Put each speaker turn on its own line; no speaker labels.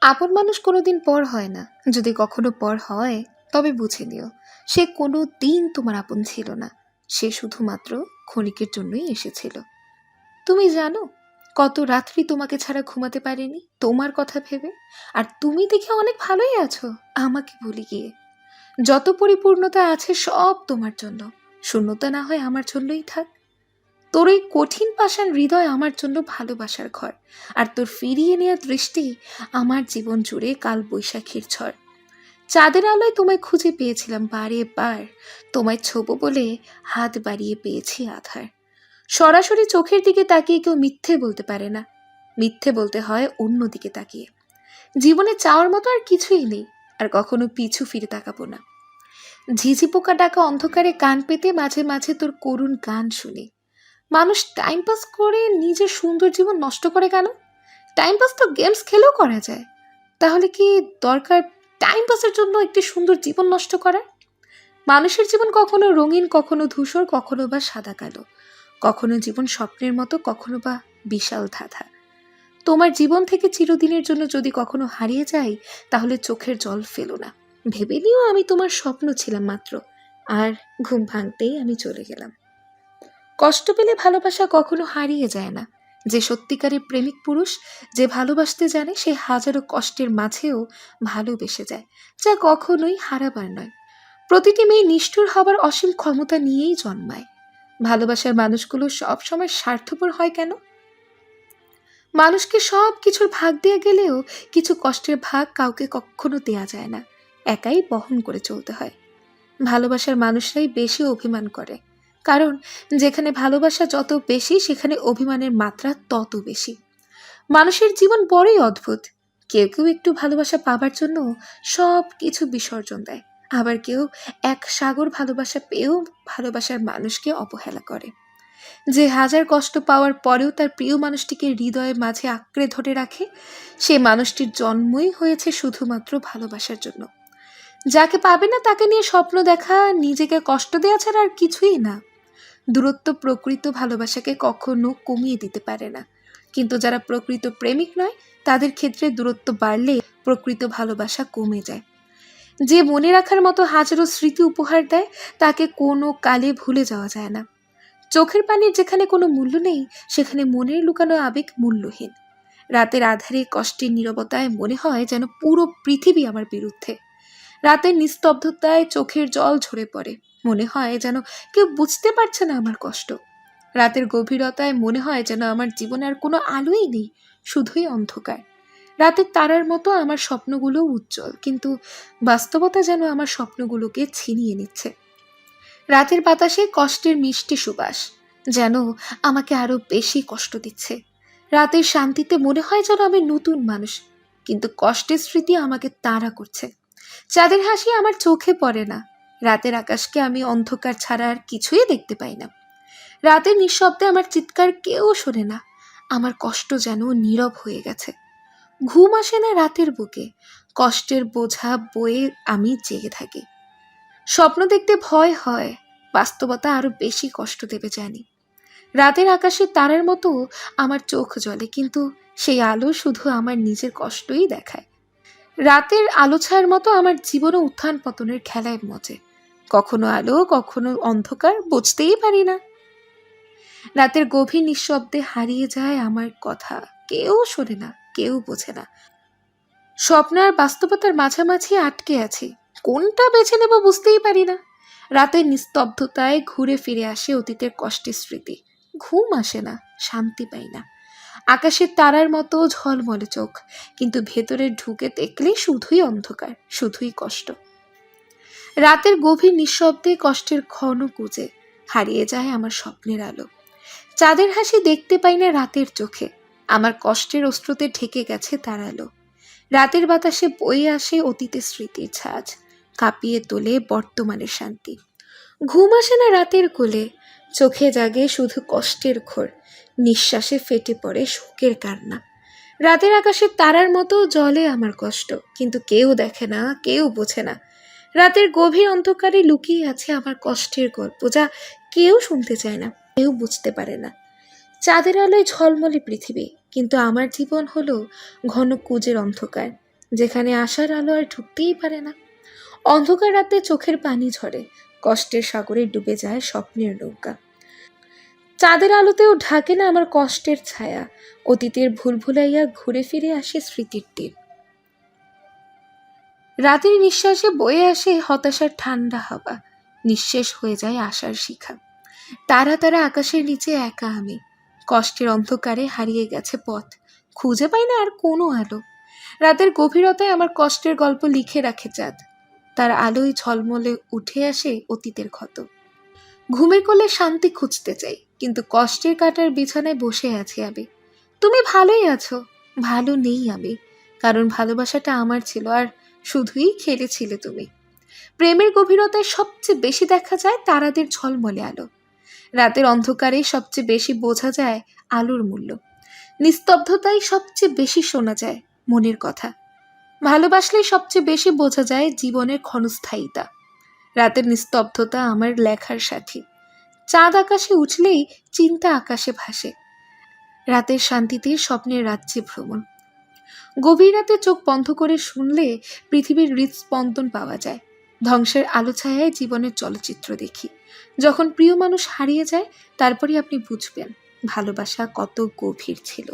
আপন মানুষ কোনোদিন পর হয় না। যদি কখনো পর হয়, তবে বুঝে নিও সে কোনো দিন তোমার আপন ছিল না। সে শুধুমাত্র ক্ষণিকের জন্যই এসেছিল। তুমি জানো কত রাত্রি তোমাকে ছাড়া ঘুমাতে পারিনি তোমার কথা ভেবে। আর তুমি দেখে অনেক ভালোই আছো, আমাকে ভুলে গিয়ে। যত পরিপূর্ণতা আছে সব তোমার জন্য, শূন্যতা না হয় আমার জন্যই থাক। তোর এই কঠিন পাষাণ হৃদয় আমার জন্য ভালোবাসার ঘর, আর তোর ফিরিয়ে নেওয়া দৃষ্টি আমার জীবন জুড়ে কাল বৈশাখীর ঝড়। চাঁদের আলোয় তোমায় খুঁজে পেয়েছিলাম বারে বার, তোমায় ছোবো বলে হাত বাড়িয়ে পেয়েছি আধার। সরাসরি চোখের দিকে তাকিয়ে কেউ মিথ্যে বলতে পারে না, মিথ্যে বলতে হয় অন্য দিকে তাকিয়ে। জীবনে চাওয়ার মতো আর কিছুই নেই, আর কখনো পিছু ফিরে তাকাবো না। ঝিঝি পোকা ডাকা অন্ধকারে কান পেতে মাঝে মাঝে তোর করুণ গান শুনি। মানুষ টাইম পাস করে নিজের সুন্দর জীবন নষ্ট করে কেন? টাইম পাস তো গেমস খেলেও করা যায়। তাহলে কি দরকার টাইম পাসের জন্য একটি সুন্দর জীবন নষ্ট করার? মানুষের জীবন কখনো রঙিন, কখনো ধূসর, কখনো বা সাদা কালো। কখনো জীবন স্বপ্নের মতো, কখনো বা বিশাল ধাঁধা। তোমার জীবন থেকে চিরদিনের জন্য যদি কখনো হারিয়ে যাই, তাহলে চোখের জল ফেলো না। ভেবে নিও আমি তোমার স্বপ্ন ছিলাম মাত্র। আর ঘুম ভাঙতেই আমি চলে গেলাম। কষ্ট পেলে ভালোবাসা কখনো হারিয়ে যায় না। যে সত্যিকারের প্রেমিক পুরুষ, যে ভালোবাসতে জানে, সে হাজারো কষ্টের মাঝেও ভালোবেসে যায়, যা কখনোই হারাবার নয়। প্রতিটি মেয়ে নিষ্ঠুর হবার অসীম ক্ষমতা নিয়েই জন্মায়। ভালোবাসার মানুষগুলো সবসময় স্বার্থপর হয় কেন? মানুষকে সব কিছুর ভাগ দিয়ে গেলেও কিছু কষ্টের ভাগ কাউকে কখনো দেয়া যায় না, একাই বহন করে চলতে হয়। ভালোবাসার মানুষরাই বেশি অভিমান করে, কারণ যেখানে ভালোবাসা যত বেশি, সেখানে অভিমানের মাত্রা তত বেশি। মানুষের জীবন বড়ই অদ্ভুত। কেউ কেউ একটু ভালোবাসা পাবার জন্য সব কিছু বিসর্জন দেয়, আবার কেউ এক সাগর ভালোবাসা পেয়েও ভালোবাসার মানুষকে অবহেলা করে। যে হাজার কষ্ট পাওয়ার পরেও তার প্রিয় মানুষটিকে হৃদয়ের মাঝে আঁকড়ে ধরে রাখে, সে মানুষটির জন্মই হয়েছে শুধুমাত্র ভালোবাসার জন্য। যাকে পাবে না তাকে নিয়ে স্বপ্ন দেখা নিজেকে কষ্ট দেওয়া ছাড়া আর কিছুই না। দূরত্ব প্রকৃত ভালোবাসাকে কখনো কমিয়ে দিতে পারে না, কিন্তু যারা প্রকৃত প্রেমিক নয়, তাদের ক্ষেত্রে দূরত্ব বাড়লে প্রকৃত ভালোবাসা কমে যায়। যে মনে রাখার মতো হাজারো স্মৃতি উপহার দেয়, তাকে কোনো কালে ভুলে যাওয়া যায় না। চোখের পানির যেখানে কোনো মূল্য নেই, সেখানে মনের লুকানো আবেগ মূল্যহীন। রাতের আধারে কষ্টের নীরবতায় মনে হয় যেন পুরো পৃথিবী আমার বিরুদ্ধে। রাতের নিস্তব্ধতায় চোখের জল ঝরে পড়ে, মনে হয় যেন কেউ বুঝতে পারছে না আমার কষ্ট। রাতের গভীরতায় মনে হয় যেন আমার জীবনে আর কোনো আলোই নেই, শুধুই অন্ধকার। রাতের তারার মতো আমার স্বপ্নগুলো উজ্জ্বল, কিন্তু বাস্তবতা যেন আমার স্বপ্নগুলোকে ছিনিয়ে নিচ্ছে। রাতের বাতাসে কষ্টের মিষ্টি সুবাস যেন আমাকে আরো বেশি কষ্ট দিচ্ছে। রাতের শান্তিতে মনে হয় যেন আমি নতুন মানুষ, কিন্তু কষ্টের স্মৃতি আমাকে তাড়া করছে। চাঁদের হাসি আমার চোখে পড়ে না। রাতের আকাশকে আমি অন্ধকার ছাড়া আর কিছুই দেখতে পাই না। রাতের নিঃশব্দে আমার চিৎকার কেউ শোনে না। আমার কষ্ট যেন নীরব হয়ে গেছে। ঘুম আসে না রাতের বুকে, কষ্টের বোঝা বয়ে আমি জেগে থাকি। স্বপ্ন দেখতে ভয় হয়, বাস্তবতা আরো বেশি কষ্ট দেবে জানি। রাতের আকাশে তারার মতো আমার চোখ জ্বলে, কিন্তু সেই আলো শুধু আমার নিজের কষ্টই দেখায়। রাতের আলো ছায়ার মতো আমার জীবনও উত্থান পতনের খেলায় মজে। কখনো আলো, কখনো অন্ধকার, বুঝতেই পারি না। রাতের গভীর নিঃশব্দে হারিয়ে যায় আমার কথা, কেউ শোনে না, কেউ বোঝে না। স্বপ্ন আর বাস্তবতার মাঝামাঝি আটকে আছি, কোনটা বেছে নেব বুঝতেই পারি না। রাতের নিস্তব্ধতায় ঘুরে ফিরে আসে অতীতের কষ্টের স্মৃতি। ঘুম আসে না, শান্তি পাই না। আকাশের তারার মতো ঝলমলে চোখ, কিন্তু ভেতরে ঢুকে দেখলে শুধুই অন্ধকার, শুধুই কষ্ট। রাতের গভীর নিঃশব্দে কষ্টের ঘন কুজে হারিয়ে যায় আমার স্বপ্নের আলো। চাঁদের হাসি দেখতে পাই না রাতের চোখে, আমার কষ্টের অশ্রুতে ঢেকে গেছে তার আলো। রাতের বাতাসে বয়ে আসে অতীতের স্মৃতির ছাঁচ, কাঁপিয়ে তোলে বর্তমানের শান্তি। ঘুম আসে না রাতের কোলে, চোখে জাগে শুধু কষ্টের ঘোর, নিঃশ্বাসে ফেটে পড়ে শোকের কান্না। রাতের আকাশে তারার মতো জ্বলে আমার কষ্ট, কিন্তু কেউ দেখে না, কেউ বোঝে না। রাতের গভীর অন্ধকারে লুকিয়ে আছে আমার কষ্টের গল্প, যা কেউ শুনতে চায় না, কেউ বুঝতে পারে না। চাঁদের আলোয় ঝলমলে পৃথিবী, কিন্তু আমার জীবন হলো ঘন কুজের অন্ধকার। যেখানে আশার আলো আর ঢুকতেই পারে না। অন্ধকার রাতে চোখের পানি ঝরে, কষ্টের সাগরে ডুবে যায় স্বপ্নের নৌকা। চাঁদের আলোতেও ঢাকে না আমার কষ্টের ছায়া, অতীতের ভুল ভুলাইয়া ঘুরে ফিরে আসে স্মৃতির তীর। রাতের নিঃশ্বাসে বয়ে আসে হতাশার ঠান্ডা হাওয়া, নিঃশেষ হয়ে যায় আশার শিখা। তারা তারা আকাশের নিচে একা আমি, কষ্টের অন্ধকারে হারিয়ে গেছে পথ, খুঁজে পাই না আর কোনো আলো। রাতের গভীরতায় আমার কষ্টের গল্প লিখে রাখে চাঁদ, তার আলোয় ঝলমলে উঠে আসে অতীতের ক্ষত। ঘুমের কোলে শান্তি খুঁজতে চাই, কিন্তু কষ্টের কাটার বিছানায় বসে আছি আমি। তুমি ভালোই আছো? ভালো নেই আমি, কারণ ভালোবাসাটা আমার ছিল আর শুধুই খেলেছিলে তুমি। প্রেমের গভীরতায় সবচেয়ে বেশি দেখা যায় তারাদের ঝলমলে আলো। রাতের অন্ধকারে সবচেয়ে বেশি বোঝা যায় আলোর মূল্য। নিস্তব্ধতাই সবচেয়ে বেশি শোনা যায় মনের কথা। ভালোবাসলেই সবচেয়ে বেশি বোঝা যায় জীবনের ক্ষণস্থায়িতা। রাতের নিস্তব্ধতা আমার লেখার সাথী। চাঁদ আকাশে উঠলেই চিন্তা আকাশে ভাসে। রাতের শান্তিতে স্বপ্নের রাজ্যে ভ্রমণ। গভীর রাতে চোখ বন্ধ করে শুনলে পৃথিবীর হৃদস্পন্দন পাওয়া যায়। ধ্বংসের আলো ছায়ায় জীবনের চলচ্চিত্র দেখি। যখন প্রিয় মানুষ হারিয়ে যায়, তারপরে আপনি বুঝবেন ভালোবাসা কত গভীর ছিল।